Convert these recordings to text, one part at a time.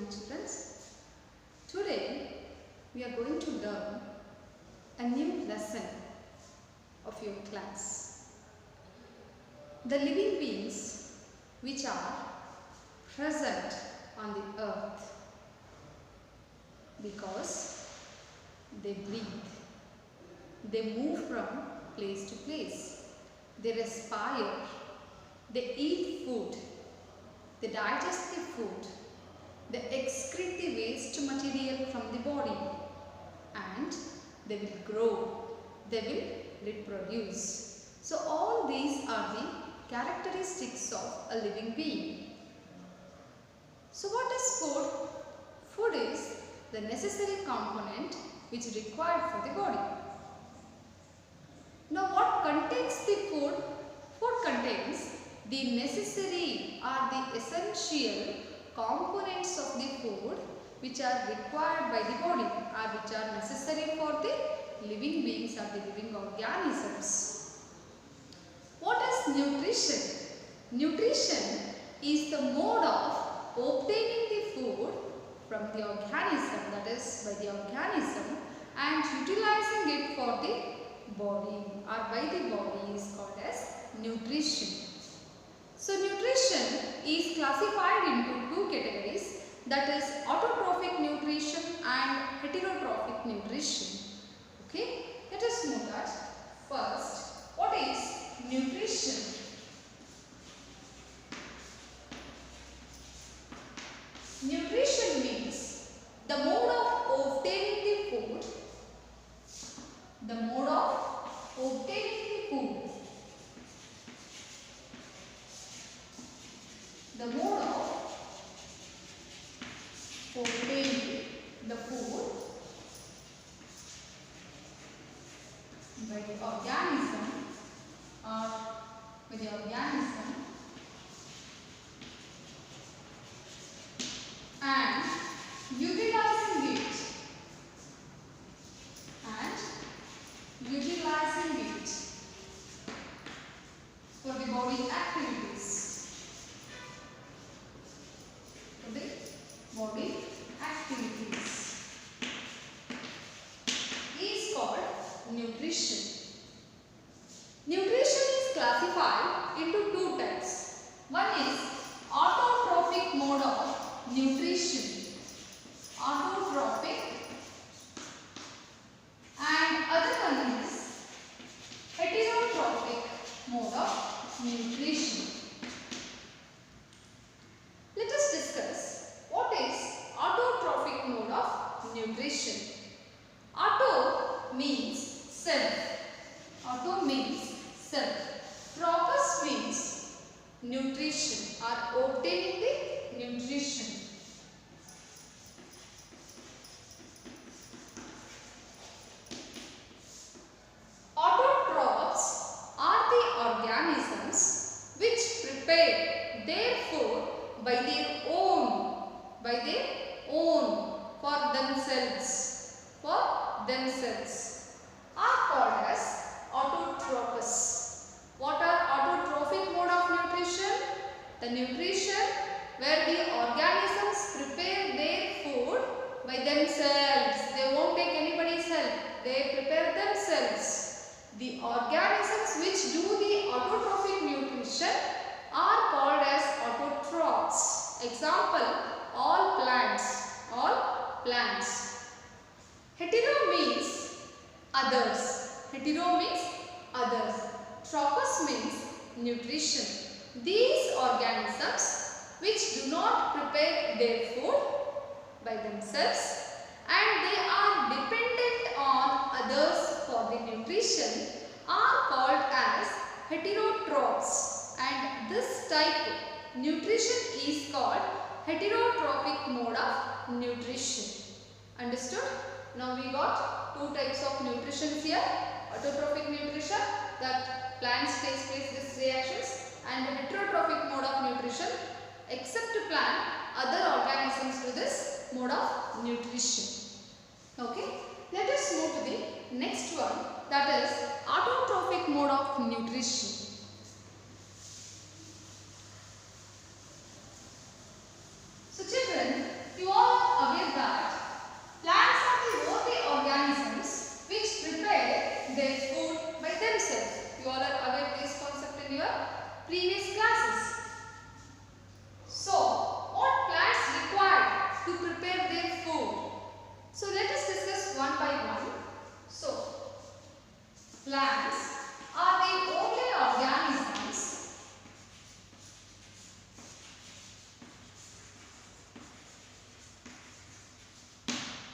children. Today we are going to learn a new lesson of your class. The living beings which are present on the earth because they breathe, they move from place to place, they respire, they eat food, they digest the food, they excrete the waste material from the body, and they will grow, they will reproduce. So all these are the characteristics of a living being. So what is food? Food is the necessary component which is required for the body. Now what contains the food? Food contains the necessary or the essential components of the food which are required by the body or which are necessary for the living beings or the living organisms. What is nutrition? Nutrition is the mode of obtaining the food from the organism, that is by the organism, and utilizing it for the body or by the body is called as nutrition. So nutrition is classified into two categories, that is autotrophic nutrition and heterotrophic nutrition. Okay, let us know that. First, what is nutrition? Nutrition means the mode of obtaining the food, the mode of obtaining the food, the mode of obtaining the food by the organism or by the organism and utilizing it for the body activities. For the body activities is called nutrition. Nutrition is classified into two types. One is autotrophic mode of nutrition. Autotrophic, and other one is heterotrophic mode of nutrition. Let us discuss what is autotrophic mode of nutrition. Auto means self. Auto means self. Tropos means nutrition or obtaining the nutrition. Autotrophs are the organisms which prepare their food by their own for themselves are called as autotrophs. What are autotrophic mode of nutrition? The nutrition where the organisms prepare their food by themselves. They won't take anybody's help. They prepare themselves. The organisms which do the autotrophic nutrition are called as autotrophs. Example, all plants. All plants. Hetero means others. Hetero means others. Tropos means nutrition. These organisms which do not prepare their food by themselves and they are dependent on others for the nutrition are called as heterotrophs, and this type of nutrition is called heterotrophic mode of nutrition. Understood? Now we got two types of nutrition here. Autotrophic nutrition, that plants takes place these reactions, and heterotrophic mode of nutrition, except plant, other organisms do this mode of nutrition. Okay, let us move to the next one, that is autotrophic mode of nutrition. So children, you all in your previous classes. So, what plants require to prepare their food? So, let us discuss one by one. So, plants are the only organisms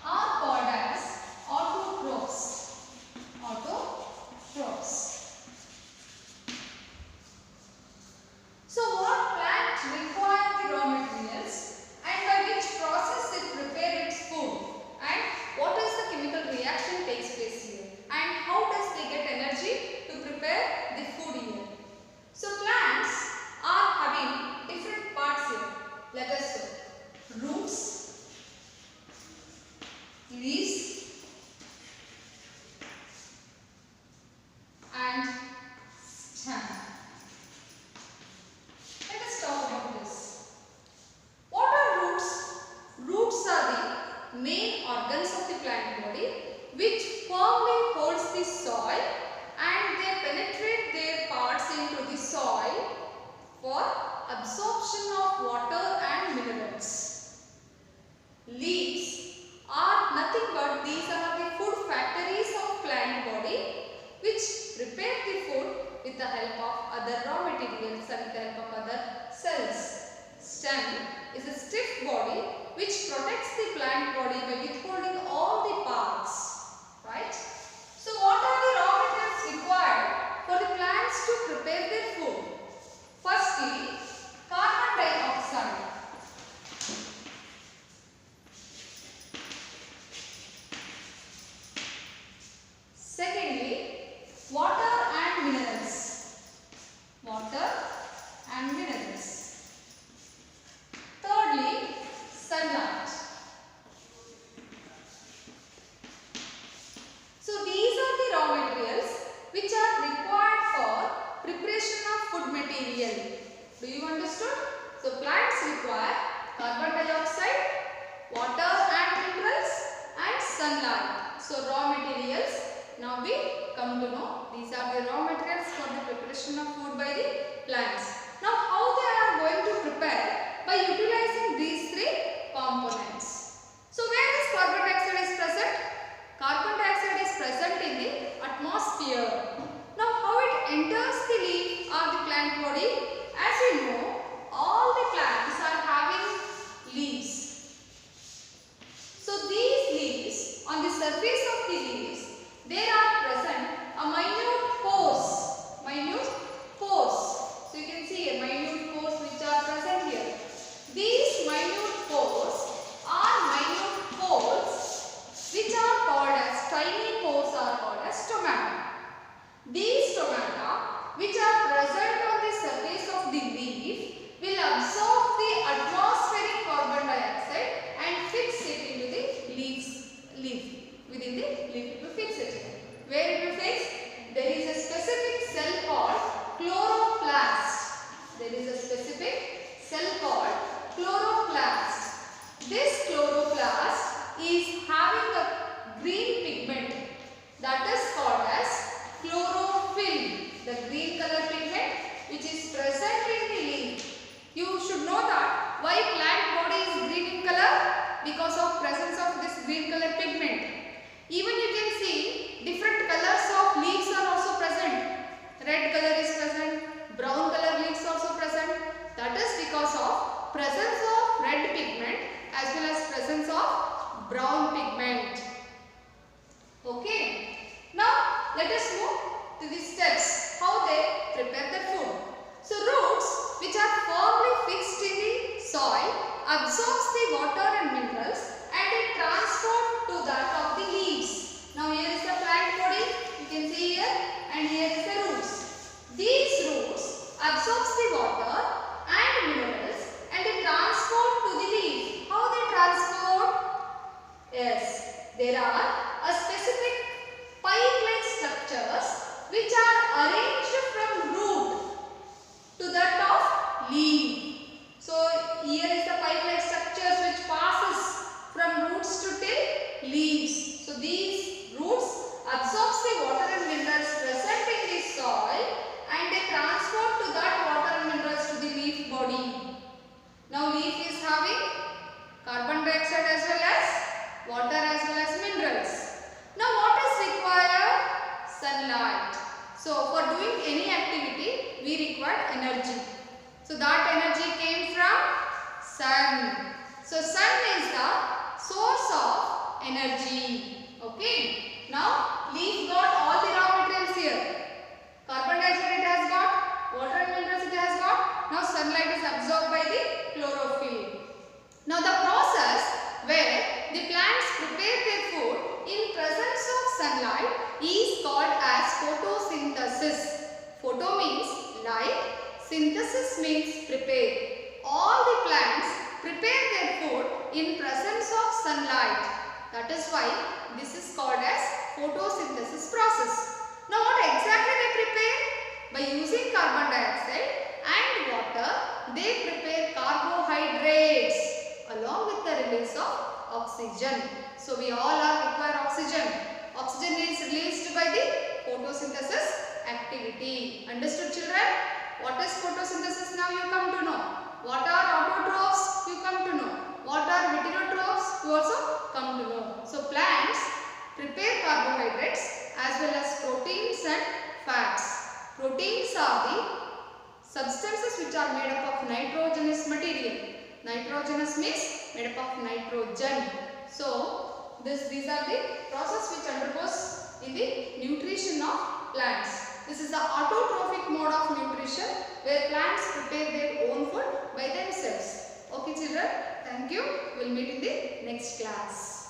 are called as autotrophs. Autotrophs. So, what plant require the raw materials and by which process it prepare its food, and what is the chemical reaction takes place here, and how does they get energy to prepare the food here. So, plants are having different parts here. Let us see. Roots, leaves and stem. Let us talk about this. What are roots? Roots are the main organs of the plant body which firmly holds the soil and they penetrate their parts into the soil for absorption of water and minerals. Leaves are nothing but these are the food factories of plant body which prepare the food with the help of other raw materials and with the help of other cells. Stem is a stiff body which protects the plant body by withholding all the parts. Right? So, what are the raw materials required for the plants to prepare their food? Firstly, carbon dioxide. Secondly, water and minerals. Water and minerals. Thirdly, sunlight. So these are the raw materials which are required for preparation of food material. Do you understood? So plants require carbon dioxide, water and minerals and sunlight. So raw materials. Now we come to know these are the raw materials for the preparation of food by the plants. Now how they are going to prepare? By utilizing these three components. So where is carbon dioxide is present? Carbon dioxide is present in the atmosphere. Now how it enters the leaf or the plant body? As you know, all the plants are having leaves. So these leaves, on the surface of the leaves, there are present a minute pores. So you can see required energy. So that energy came from sun. So sun is the source of energy. Okay. Now leaf got all the raw materials here. Carbon dioxide it has got, water and minerals it has got. Now sunlight is absorbed by the chlorophyll. Now the process where the plants prepare their food in presence of sunlight is called as photosynthesis. Photo means light, synthesis means prepare. All the plants prepare their food in presence of sunlight. That is why this is called as photosynthesis process. Now what exactly they prepare? By using carbon dioxide and water, they prepare carbohydrates along with the release of oxygen. So we all require oxygen. Oxygen is released by the photosynthesis activity. Understood, children? What is photosynthesis? Now you come to know. What are autotrophs? You come to know. What are heterotrophs? You also come to know. So plants prepare carbohydrates as well as proteins and fats. Proteins are the substances which are made up of nitrogenous material. Nitrogenous means made up of nitrogen. So these are the process which undergoes in the nutrition of plants. This is the autotrophic mode of nutrition where plants prepare their own food by themselves. Okay children, thank you. We will meet in the next class.